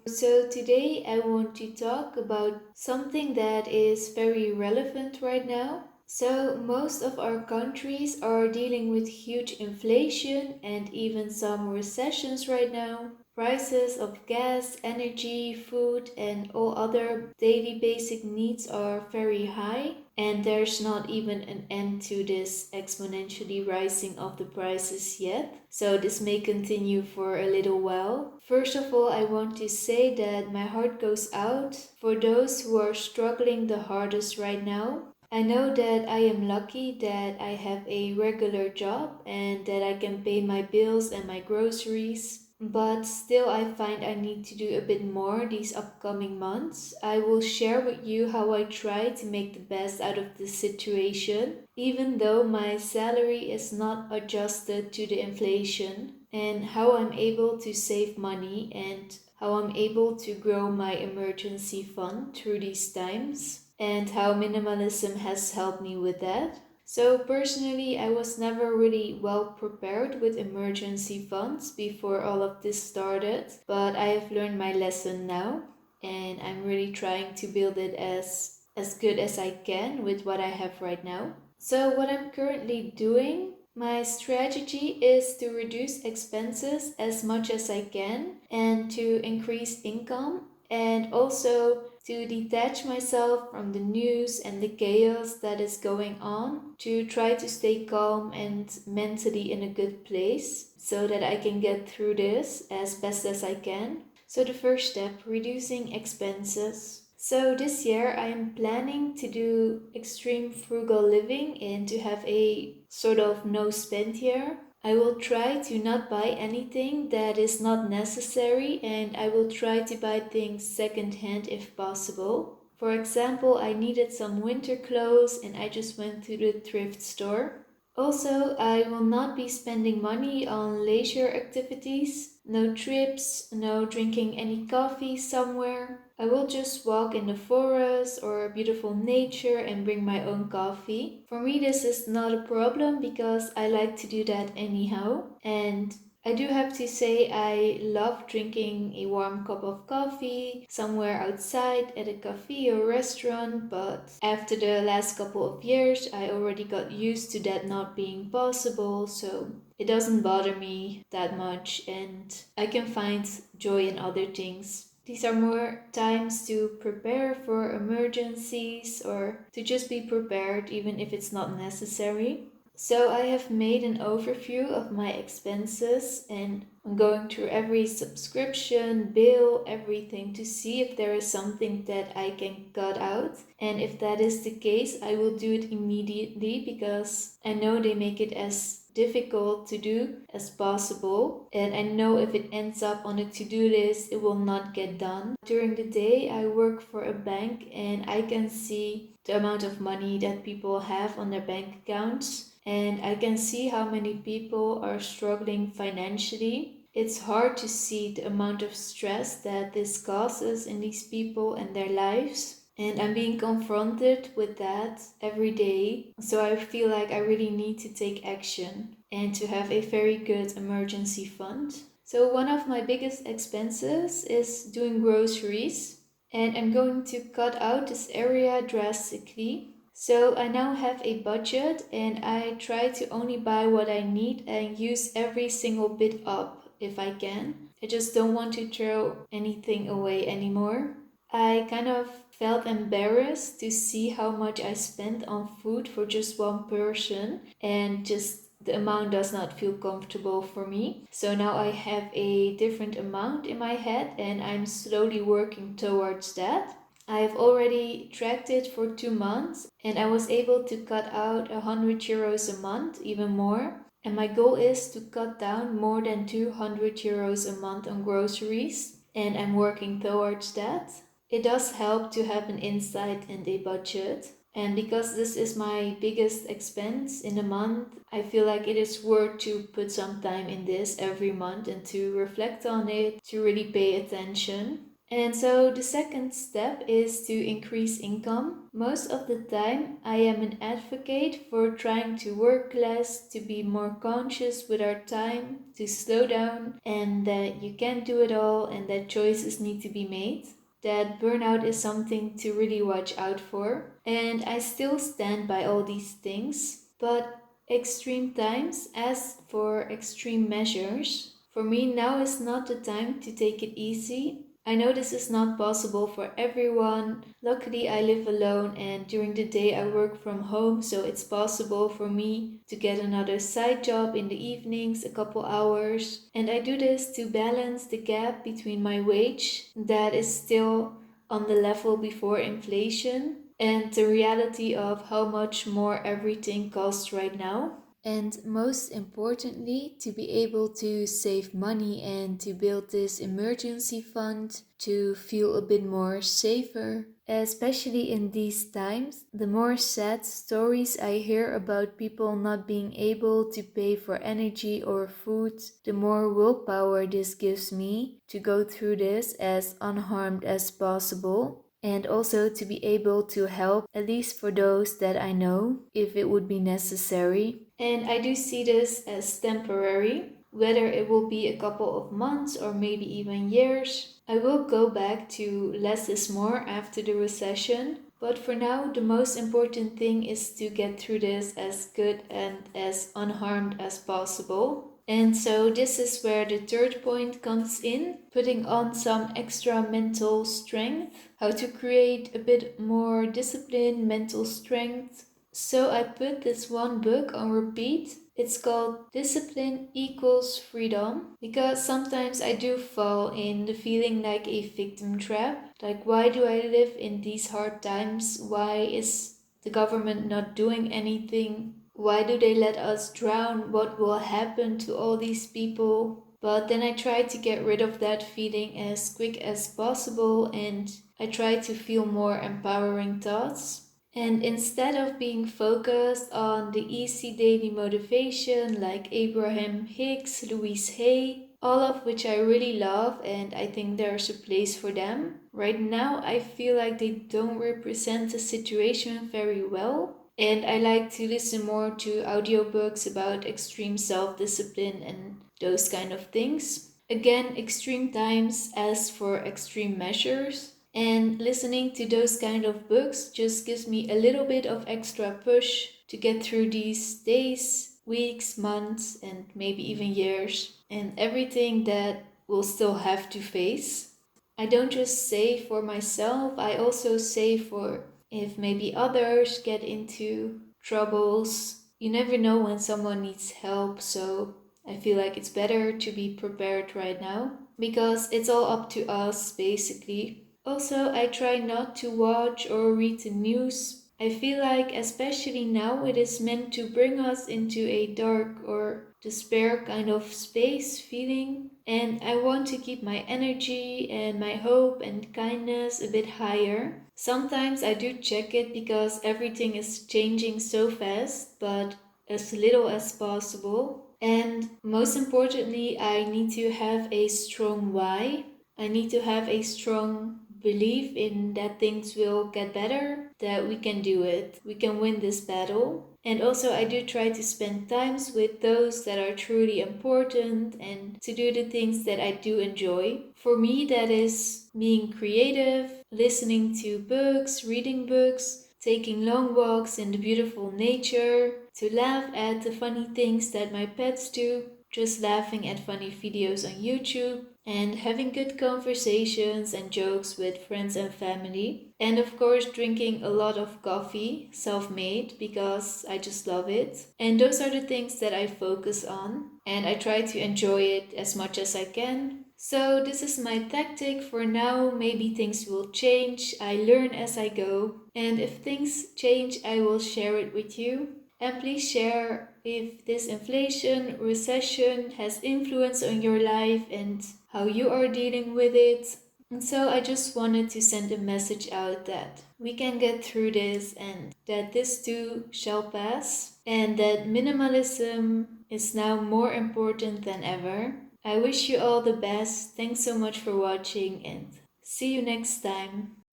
So today I want to talk about something that is very relevant right now. So most of our countries are dealing with huge inflation and even some recessions right now. Prices of gas, energy, food, and all other daily basic needs are very high, and there's not even an end to this exponentially rising of the prices yet. So this may continue for a little while. First of all, I want to say that my heart goes out for those who are struggling the hardest right now. I know that I am lucky that I have a regular job and that I can pay my bills and my groceries. But still, I find I need to do a bit more these upcoming months. I will share with you how I try to make the best out of this situation, even though my salary is not adjusted to the inflation, and how I'm able to save money and how I'm able to grow my emergency fund through these times, and how minimalism has helped me with that. So, personally, I was never really well prepared with emergency funds before all of this started, but I have learned my lesson now, and I'm really trying to build it as good as I can with what I have right now. So, what I'm currently doing, my strategy is to reduce expenses as much as I can and to increase income, and also to detach myself from the news and the chaos that is going on, to try to stay calm and mentally in a good place so that I can get through this as best as I can. So, the first step, reducing expenses. So, this year I am planning to do extreme frugal living and to have a sort of no spend year. I will try to not buy anything that is not necessary, and I will try to buy things secondhand if possible. For example, I needed some winter clothes and I just went to the thrift store. Also, I will not be spending money on leisure activities, no trips, no drinking any coffee somewhere. I will just walk in the forest or beautiful nature and bring my own coffee. For me, this is not a problem because I like to do that anyhow. And I do have to say I love drinking a warm cup of coffee somewhere outside at a cafe or restaurant, but after the last couple of years I already got used to that not being possible, so it doesn't bother me that much and I can find joy in other things. These are more times to prepare for emergencies or to just be prepared even if it's not necessary. So I have made an overview of my expenses and I'm going through every subscription, bill, everything to see if there is something that I can cut out. And if that is the case, I will do it immediately because I know they make it as difficult to do as possible, and I know if it ends up on a to-do list it will not get done. During the day I work for a bank and I can see the amount of money that people have on their bank accounts, and I can see how many people are struggling financially. It's hard to see the amount of stress that this causes in these people and their lives. And I'm being confronted with that every day. So I feel like I really need to take action and to have a very good emergency fund. So one of my biggest expenses is doing groceries. And I'm going to cut out this area drastically. So I now have a budget and I try to only buy what I need and use every single bit up if I can. I just don't want to throw anything away anymore. I kind of felt embarrassed to see how much I spent on food for just one person, and just the amount does not feel comfortable for me. So now I have a different amount in my head and I'm slowly working towards that. I've already tracked it for 2 months and I was able to cut out 100 euros a month, even more. And my goal is to cut down more than 200 euros a month on groceries, and I'm working towards that. It does help to have an insight and a budget. And because this is my biggest expense in a month, I feel like it is worth to put some time in this every month and to reflect on it, to really pay attention. And so the second step is to increase income. Most of the time, I am an advocate for trying to work less, to be more conscious with our time, to slow down, and that you can't do it all and that choices need to be made. That burnout is something to really watch out for. And I still stand by all these things, but extreme times ask for extreme measures. For me, now is not the time to take it easy. I know this is not possible for everyone. Luckily, I live alone and during the day I work from home, so it's possible for me to get another side job in the evenings, a couple hours. And I do this to balance the gap between my wage, that is still on the level before inflation, and the reality of how much more everything costs right now. And most importantly, to be able to save money and to build this emergency fund to feel a bit more safer. Especially in these times, the more sad stories I hear about people not being able to pay for energy or food, the more willpower this gives me to go through this as unharmed as possible. And also to be able to help, at least for those that I know, if it would be necessary. And I do see this as temporary, whether it will be a couple of months or maybe even years. I will go back to less is more after the recession, but for now, the most important thing is to get through this as good and as unharmed as possible. And so this is where the third point comes in, putting on some extra mental strength, how to create a bit more discipline, mental strength. So I put this one book on repeat. It's called Discipline Equals Freedom, because sometimes I do fall in the feeling like a victim trap. Like, why do I live in these hard times? Why is the government not doing anything? Why do they let us drown? What will happen to all these people? But then I try to get rid of that feeling as quick as possible and I try to feel more empowering thoughts. And instead of being focused on the easy daily motivation like Abraham Hicks, Louise Hay, all of which I really love and I think there's a place for them, right now I feel like they don't represent the situation very well. And I like to listen more to audiobooks about extreme self discipline and those kind of things. Again, extreme times ask for extreme measures. And listening to those kind of books just gives me a little bit of extra push to get through these days, weeks, months, and maybe even years, and everything that we'll still have to face. I don't just say for myself, I also say for if maybe others get into troubles. You never know when someone needs help, so I feel like it's better to be prepared right now because it's all up to us basically. Also, I try not to watch or read the news. I feel like, especially now, it is meant to bring us into a dark or despair kind of space feeling. And I want to keep my energy and my hope and kindness a bit higher. Sometimes I do check it because everything is changing so fast, but as little as possible. And most importantly, I need to have a strong why. I need to have a strong belief in that things will get better, that we can do it, we can win this battle. And also I do try to spend times with those that are truly important and to do the things that I do enjoy. For me, that is being creative, listening to books, reading books, taking long walks in the beautiful nature, to laugh at the funny things that my pets do, just laughing at funny videos on YouTube, and having good conversations and jokes with friends and family. And of course, drinking a lot of coffee, self made, because I just love it. And those are the things that I focus on, and I try to enjoy it as much as I can. So, this is my tactic for now. Maybe things will change. I learn as I go. And if things change, I will share it with you. And please share if this inflation, recession has influence on your life and how you are dealing with it. And so I just wanted to send a message out that we can get through this and that this too shall pass and that minimalism is now more important than ever. I wish you all the best. Thanks so much for watching and See you next time.